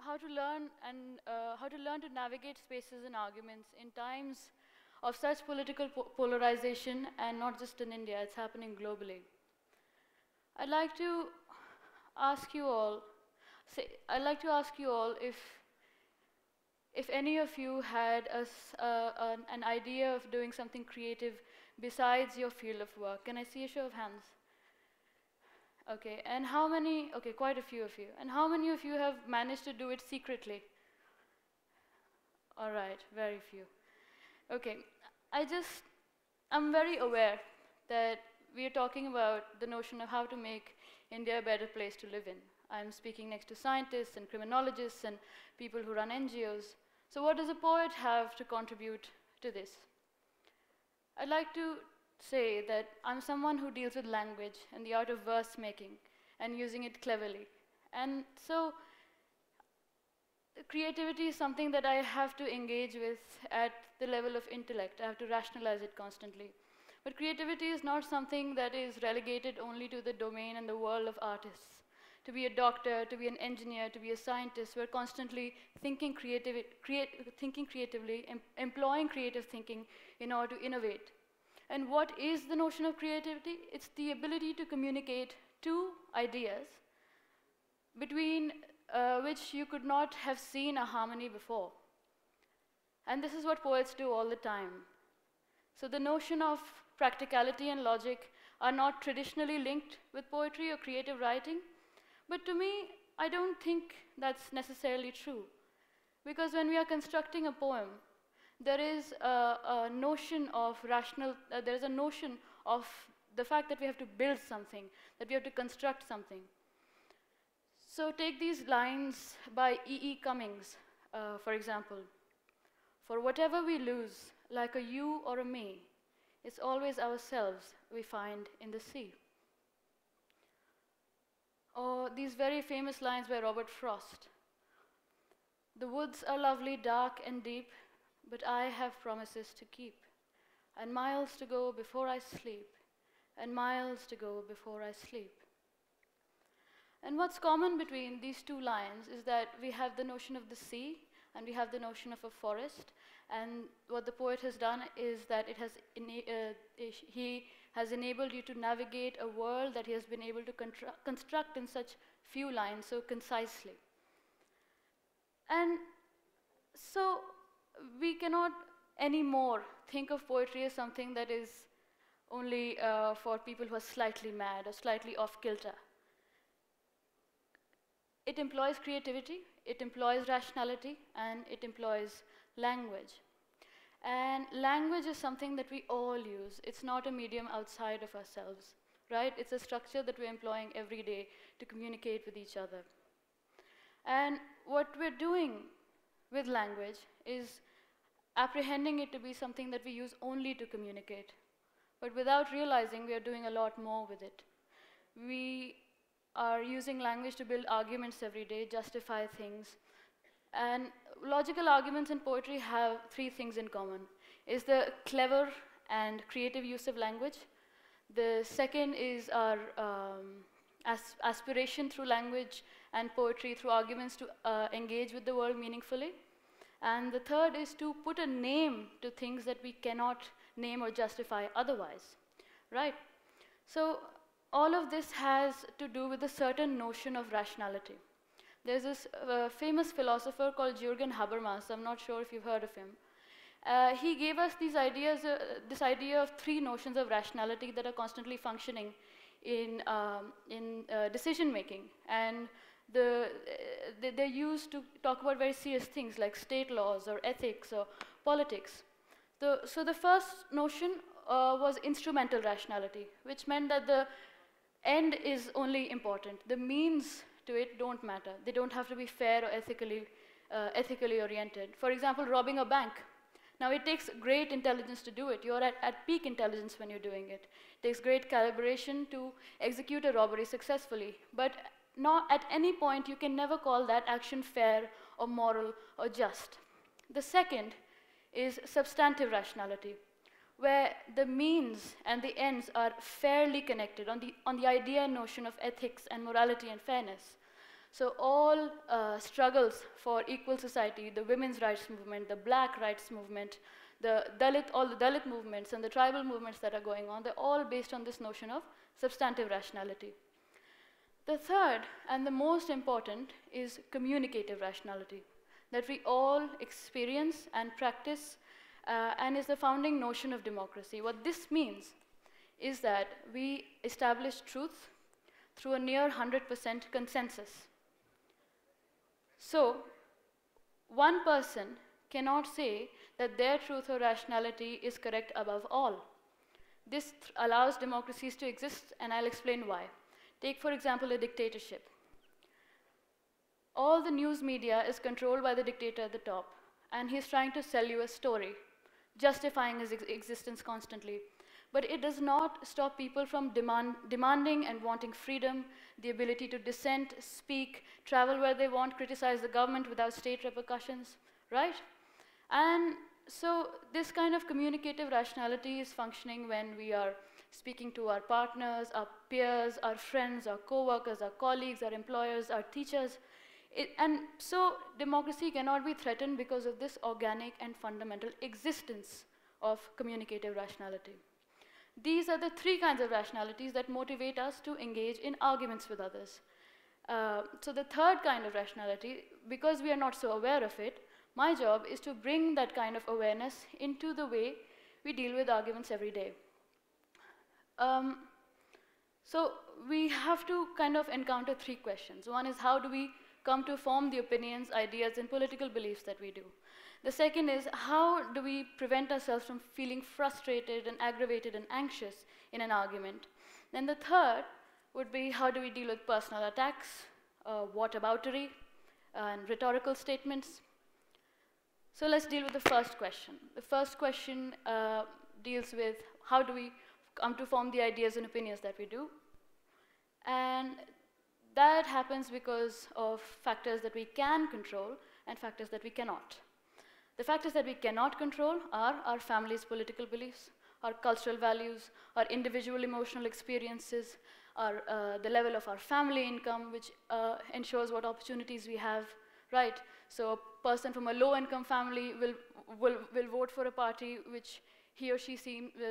how to learn to navigate spaces and arguments in times of such political polarization, and not just in India, it's happening globally. I'd like to ask you all, if any of you had an idea of doing something creative besides your field of work. Can I see a show of hands? Okay, and how many, okay, quite a few of you. And how many of you have managed to do it secretly? All right, very few. Okay, I'm very aware that we are talking about the notion of how to make India a better place to live in. I'm speaking next to scientists and criminologists and people who run NGOs. So what does a poet have to contribute to this? I'd like to say that I'm someone who deals with language and the art of verse making and using it cleverly. And so creativity is something that I have to engage with at the level of intellect. I have to rationalize it constantly. But creativity is not something that is relegated only to the domain and the world of artists. To be a doctor, to be an engineer, to be a scientist, we're constantly thinking creatively, employing creative thinking in order to innovate. And what is the notion of creativity? It's the ability to communicate two ideas between which you could not have seen a harmony before. And this is what poets do all the time. So the notion of practicality and logic are not traditionally linked with poetry or creative writing. But to me, I don't think that's necessarily true. Because when we are constructing a poem, there is a notion of there is a notion of the fact that we have to build something, that we have to construct something. So take these lines by E.E. Cummings, for example. For whatever we lose, like a you or a me, it's always ourselves we find in the sea. Or these very famous lines by Robert Frost. The woods are lovely, dark and deep, but I have promises to keep, and miles to go before I sleep, and miles to go before I sleep. And what's common between these two lines is that we have the notion of the sea, and we have the notion of a forest, and what the poet has done is that he has enabled you to navigate a world that he has been able to construct in such few lines so concisely. And so we cannot anymore think of poetry as something that is only for people who are slightly mad or slightly off kilter. It employs creativity, it employs rationality, and it employs language. And language is something that we all use. It's not a medium outside of ourselves, right? It's a structure that we're employing every day to communicate with each other. And what we're doing with language is apprehending it to be something that we use only to communicate. But without realizing, we are doing a lot more with it. We are using language to build arguments every day, justify things. And logical arguments in poetry have three things in common. Is the clever and creative use of language. The second is our aspiration through language and poetry, through arguments to engage with the world meaningfully. And the third is to put a name to things that we cannot name or justify otherwise, right? So all of this has to do with a certain notion of rationality. There's this famous philosopher called Jürgen Habermas. I'm not sure if you've heard of him. He gave us these ideas, this idea of three notions of rationality that are constantly functioning in decision making. And they're used to talk about very serious things like state laws or ethics or politics. So the first notion was instrumental rationality, which meant that the end is only important. The means to it don't matter. They don't have to be fair or ethically oriented. For example, robbing a bank. Now it takes great intelligence to do it. You're at peak intelligence when you're doing it. It takes great calibration to execute a robbery successfully. But not at any point you can never call that action fair or moral or just. The second is substantive rationality, where the means and the ends are fairly connected on the idea and notion of ethics and morality and fairness. So all struggles for equal society, the women's rights movement, the black rights movement, all the Dalit movements and the tribal movements that are going on, they're all based on this notion of substantive rationality. The third and the most important is communicative rationality, that we all experience and practice and is the founding notion of democracy. What this means is that we establish truth through a near 100% consensus. So, one person cannot say that their truth or rationality is correct above all. This allows democracies to exist, and I'll explain why. Take, for example, a dictatorship. All the news media is controlled by the dictator at the top, and he's trying to sell you a story, justifying his existence constantly. But it does not stop people from demanding and wanting freedom, the ability to dissent, speak, travel where they want, criticize the government without state repercussions, right? And so this kind of communicative rationality is functioning when we are speaking to our partners, our peers, our friends, our co-workers, our colleagues, our employers, our teachers. And so democracy cannot be threatened because of this organic and fundamental existence of communicative rationality. These are the three kinds of rationalities that motivate us to engage in arguments with others. So the third kind of rationality, because we are not so aware of it, my job is to bring that kind of awareness into the way we deal with arguments every day. So we have to kind of encounter three questions. One is, how do we come to form the opinions, ideas, and political beliefs that we do? The second is, how do we prevent ourselves from feeling frustrated and aggravated and anxious in an argument? Then the third would be, how do we deal with personal attacks, whataboutery, and rhetorical statements? So let's deal with the first question. The first question deals with, how do we come to form the ideas and opinions that we do? And that happens because of factors that we can control and factors that we cannot. The factors that we cannot control are our family's political beliefs, our cultural values, our individual emotional experiences, the level of our family income, which ensures what opportunities we have, right? So a person from a low-income family will vote for a party which he or she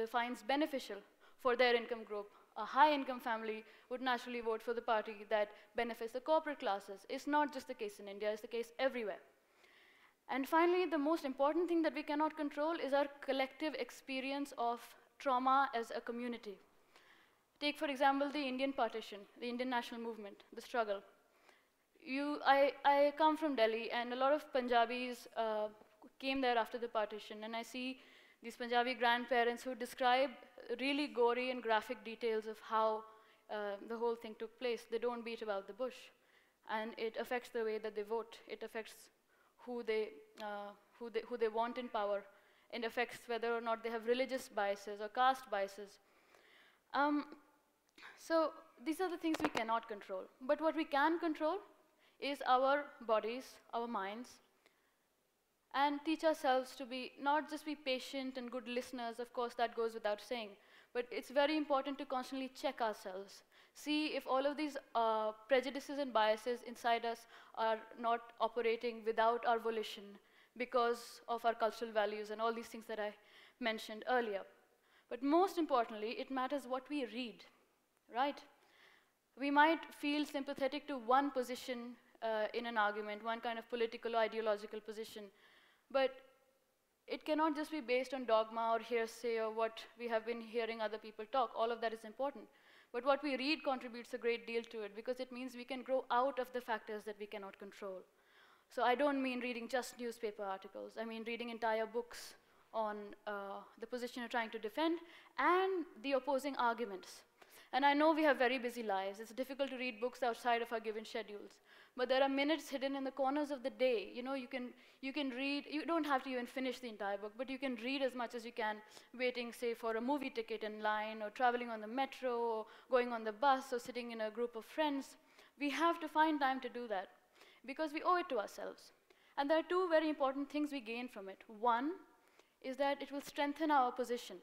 finds beneficial for their income group. A high-income family would naturally vote for the party that benefits the corporate classes. It's not just the case in India, it's the case everywhere. And finally, the most important thing that we cannot control is our collective experience of trauma as a community. Take, for example, the Indian partition, the Indian national movement, the struggle. I come from Delhi, and a lot of Punjabis came there after the partition, and I see these Punjabi grandparents who describe really gory and graphic details of how the whole thing took place. They don't beat about the bush, and it affects the way that they vote. It affects who they want in power. It affects whether or not they have religious biases or caste biases. So these are the things we cannot control. But what we can control is our bodies, our minds, and teach ourselves to not just be patient and good listeners. Of course, that goes without saying. But it's very important to constantly check ourselves. See if all of these prejudices and biases inside us are not operating without our volition because of our cultural values and all these things that I mentioned earlier. But most importantly, it matters what we read, right? We might feel sympathetic to one position in an argument, one kind of political or ideological position, but it cannot just be based on dogma or hearsay or what we have been hearing other people talk. All of that is important. But what we read contributes a great deal to it, because it means we can grow out of the factors that we cannot control. So I don't mean reading just newspaper articles. I mean reading entire books on the position you're trying to defend and the opposing arguments. And I know we have very busy lives. It's difficult to read books outside of our given schedules. But there are minutes hidden in the corners of the day. You know, you can read, you don't have to even finish the entire book, but you can read as much as you can, waiting, say, for a movie ticket in line, or traveling on the metro, or going on the bus, or sitting in a group of friends. We have to find time to do that, because we owe it to ourselves. And there are two very important things we gain from it. One is that it will strengthen our position,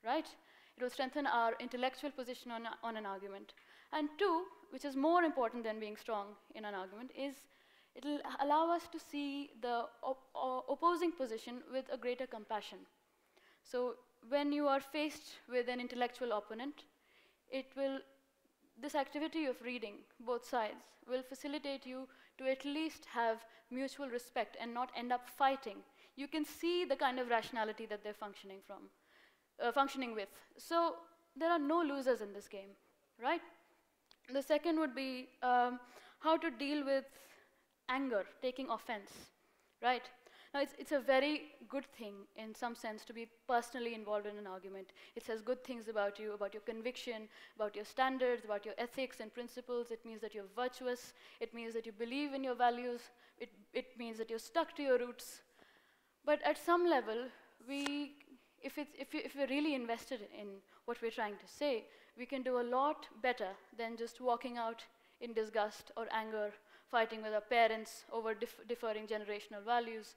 right? It will strengthen our intellectual position on an argument. And two, which is more important than being strong in an argument, is it'll allow us to see the opposing position with a greater compassion. So when you are faced with an intellectual opponent, this activity of reading both sides will facilitate you to at least have mutual respect and not end up fighting. You can see the kind of rationality that they're functioning with. So there are no losers in this game, right? The second would be how to deal with anger, taking offense, right? Now, it's a very good thing in some sense to be personally involved in an argument. It says good things about you, about your conviction, about your standards, about your ethics and principles. It means that you're virtuous. It means that you believe in your values. It means that you're stuck to your roots. But at some level, if we're really invested in what we're trying to say, we can do a lot better than just walking out in disgust or anger, fighting with our parents over differing generational values.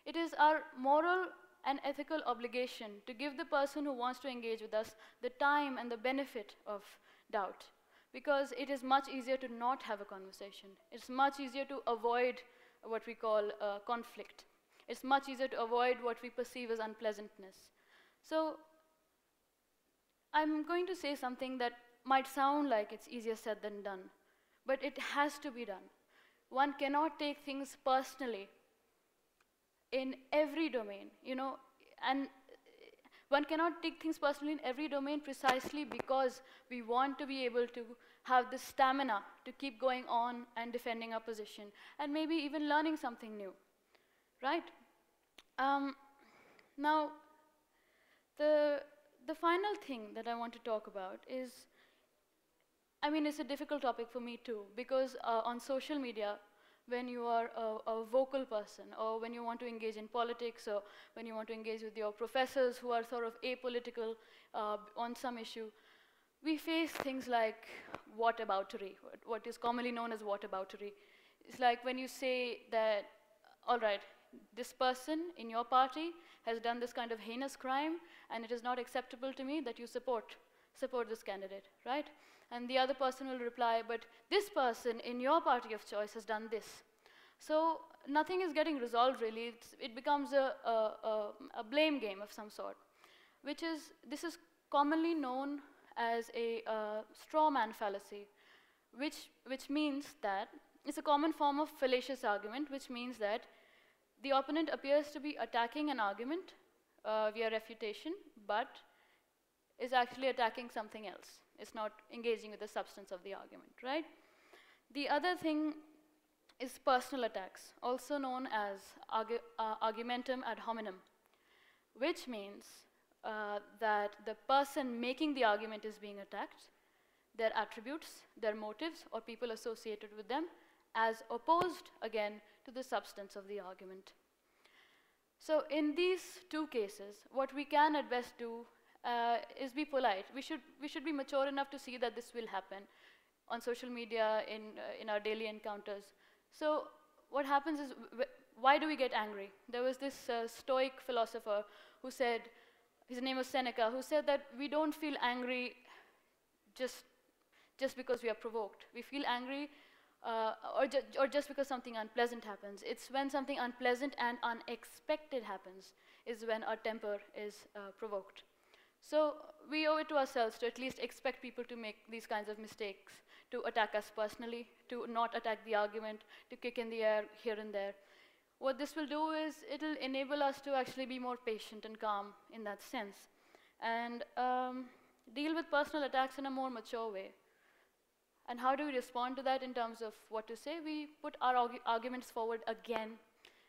It is our moral and ethical obligation to give the person who wants to engage with us the time and the benefit of doubt, because it is much easier to not have a conversation. It's much easier to avoid what we call conflict. It's much easier to avoid what we perceive as unpleasantness. So I'm going to say something that might sound like it's easier said than done, but it has to be done. One cannot take things personally in every domain, and one cannot take things personally in every domain precisely because we want to be able to have the stamina to keep going on and defending our position, and maybe even learning something new, right? Now, the final thing that I want to talk about is, it's a difficult topic for me too, because on social media, when you are a vocal person, or when you want to engage in politics, or when you want to engage with your professors who are sort of apolitical on some issue, we face things like whataboutery, what is commonly known as whataboutery. It's like when you say that, all right, this person in your party has done this kind of heinous crime, and it is not acceptable to me that you support this candidate, right? And the other person will reply, but this person in your party of choice has done this. So nothing is getting resolved, really. It becomes a blame game of some sort, this is commonly known as a straw man fallacy, which means that it's a common form of fallacious argument, which means that the opponent appears to be attacking an argument via refutation, but is actually attacking something else. It's not engaging with the substance of the argument, right? The other thing is personal attacks, also known as argumentum ad hominem, which means that the person making the argument is being attacked, their attributes, their motives, or people associated with them, as opposed, again, to the substance of the argument. So in these two cases, what we can at best do is be polite. We should be mature enough to see that this will happen on social media, in our daily encounters. So what happens is, why do we get angry? There was this Stoic philosopher who said, his name was Seneca, who said that we don't feel angry just because we are provoked. We feel angry or just because something unpleasant happens. It's when something unpleasant and unexpected happens is when our temper is provoked. So we owe it to ourselves to at least expect people to make these kinds of mistakes, to attack us personally, to not attack the argument, to kick in the air here and there. What this will do is it'll enable us to actually be more patient and calm in that sense, and deal with personal attacks in a more mature way. And how do we respond to that in terms of what to say? We put our arguments forward again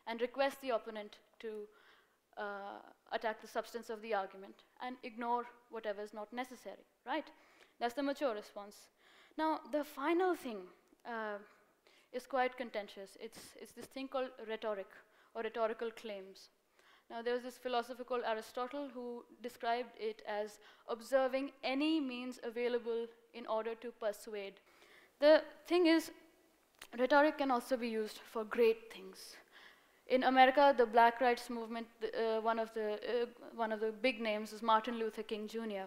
and request the opponent to attack the substance of the argument and ignore whatever is not necessary, right? That's the mature response. Now, the final thing is quite contentious. It's this thing called rhetoric, or rhetorical claims. Now, there was this philosopher called Aristotle who described it as observing any means available in order to persuade. The thing is, rhetoric can also be used for great things. In America, the Black Rights Movement, one of the big names is Martin Luther King Jr.,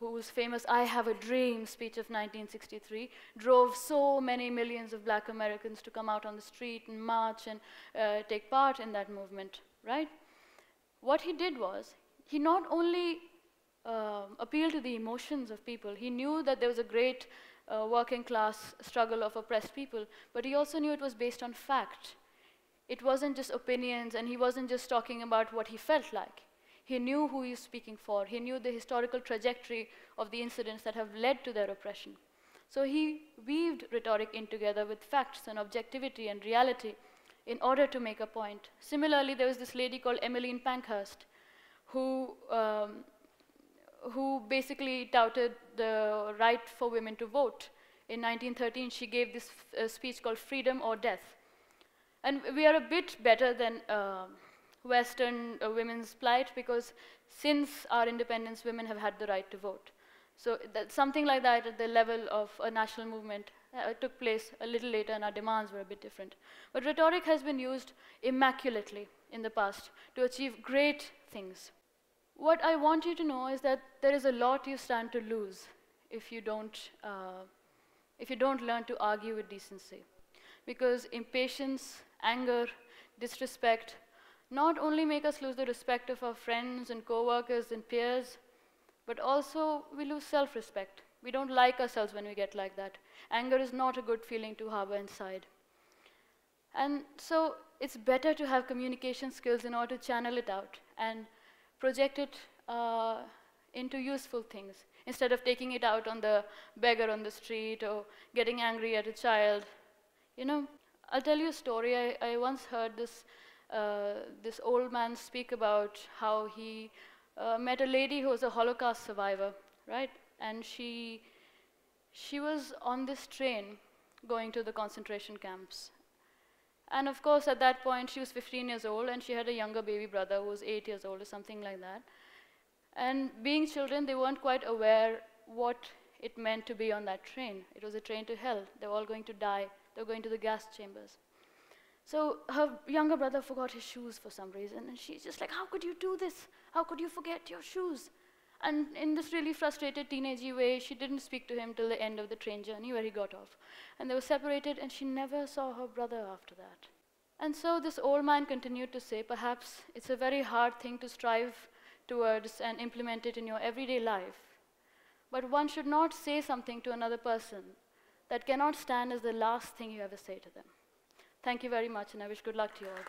whose famous "I Have a Dream" speech of 1963 drove so many millions of black Americans to come out on the street and march and take part in that movement, right? What he did was, he not only appealed to the emotions of people, he knew that there was a great working class struggle of oppressed people, but he also knew it was based on fact. It wasn't just opinions, and he wasn't just talking about what he felt like. He knew who he was speaking for. He knew the historical trajectory of the incidents that have led to their oppression. So he weaved rhetoric in together with facts and objectivity and reality in order to make a point. Similarly, there was this lady called Emmeline Pankhurst who basically touted the right for women to vote. In 1913, she gave this speech called "Freedom or Death." And we are a bit better than Western women's plight, because since our independence, women have had the right to vote. So something like that at the level of a national movement took place a little later, and our demands were a bit different. But rhetoric has been used immaculately in the past to achieve great things. What I want you to know is that there is a lot you stand to lose if you don't learn to argue with decency. Because impatience, anger, disrespect not only make us lose the respect of our friends and co-workers and peers, but also we lose self-respect. We don't like ourselves when we get like that. Anger is not a good feeling to harbor inside. And so it's better to have communication skills in order to channel it out and project it into useful things, instead of taking it out on the beggar on the street or getting angry at a child. You know, I'll tell you a story. I once heard this old man speak about how he met a lady who was a Holocaust survivor, right? And she was on this train going to the concentration camps. And of course, at that point, she was 15 years old, and she had a younger baby brother who was 8 years old or something like that. And being children, they weren't quite aware what it meant to be on that train. It was a train to hell. They were all going to die. They were going to the gas chambers. So her younger brother forgot his shoes for some reason, and she's just like, "How could you do this? How could you forget your shoes?" And in this really frustrated teenagey way, she didn't speak to him till the end of the train journey where he got off. And they were separated, and she never saw her brother after that. And so this old man continued to say, perhaps it's a very hard thing to strive towards and implement it in your everyday life. But one should not say something to another person that cannot stand as the last thing you ever say to them. Thank you very much, and I wish good luck to you all.